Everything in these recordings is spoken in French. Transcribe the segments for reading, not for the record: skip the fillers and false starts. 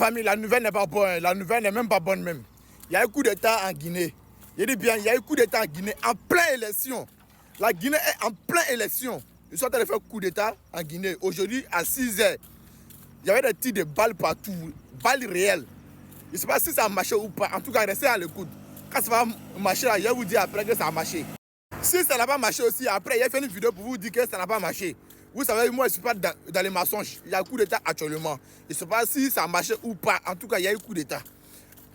Famille, la nouvelle n'est pas bonne. La nouvelle n'est même pas bonne même. Il y a un coup d'État en Guinée. Je dis bien, il y a un coup d'État en Guinée en pleine élection. La Guinée est en pleine élection. Ils sont en train de faire un coup d'État en Guinée. Aujourd'hui, à 6h, il y avait des tirs de balles partout. Balles réelles. Je ne sais pas si ça a marché ou pas. En tout cas, restez à l'écoute. Quand ça va marcher, je vais vous dire après que ça a marché. Si ça n'a pas marché aussi, après, il a fait une vidéo pour vous dire que ça n'a pas marché. Vous savez, moi, je ne suis pas dans les mensonges. Il y a un coup d'État actuellement. Je ne sais pas si ça a marché ou pas. En tout cas, il y a eu un coup d'État.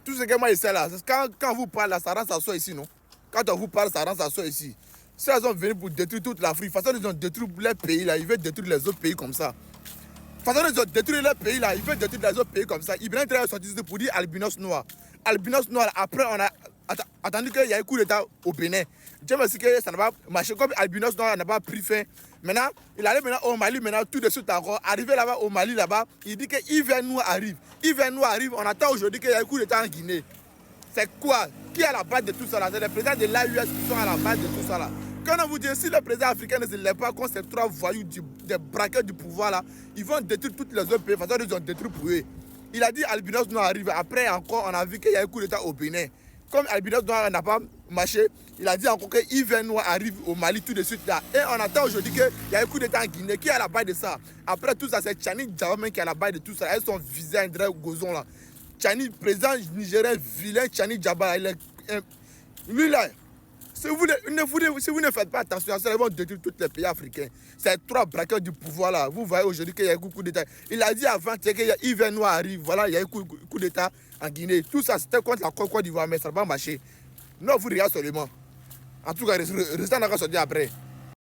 Tout ce que moi, je sais là, c'est quand vous parlez là, ça rentre, ça sort ici, non? Quand on vous parle, ça rentre, ça sort ici. Si elles sont venues pour détruire toute l'Afrique, de toute façon, ils ont détruit les pays là, ils veulent détruire les autres pays comme ça. De toute façon, ils ont détruit les pays là, ils veulent détruire les autres pays comme ça. Ils viennent très sortir pour dire albinos noir. Albinos noir, après, on a attendu qu'il y ait un coup d'État au Bénin. Dieu merci que ça n'a pas marché. Comme albinos noir n'a pas pris fin. Maintenant, il arrive maintenant au Mali, maintenant tout de suite encore. Arrivé là-bas au Mali, là-bas, il dit que Yves Noir arrive. Yves Noir arrive, on attend aujourd'hui qu'il y ait un coup d'État en Guinée. C'est quoi? Qui est à la base de tout ça là? C'est les présidents de l'AUS qui sont à la base de tout ça là. Quand on vous dit, si les présidents africains ne se lèvent pas contre ces trois voyous, des braqueurs du pouvoir là, ils vont détruire toutes les autres pays. De toute façon, ils ont détruit pour eux. Il a dit albinos noir arrive. Après encore, on a vu qu'il y a un coup d'État au Bénin. Comme albinos noir n'a pas marché, il a dit encore que Yves Noir arrive au Mali tout de suite là. Et on attend aujourd'hui qu'il y a un coup d'État en Guinée. Qui est à la base de ça? Après tout ça, c'est Tchani Djamame qui est à la base de tout ça. Elles sont visées à André Gozon là. Tchani, président nigérien vilain, Tchani Djaba, lui là, si vous ne faites pas attention, ça va détruire tous les pays africains. C'est trois braqueurs du pouvoir là. Vous voyez aujourd'hui qu'il y a un coup d'État. Il a dit avant que Yves Noir arrive, voilà, il y a un coup d'État en Guinée. Tout ça, c'était contre la Côte d'Ivoire, mais ça n'a pas marché. Non, vous regardez seulement. En tout cas, restez encore sorti après.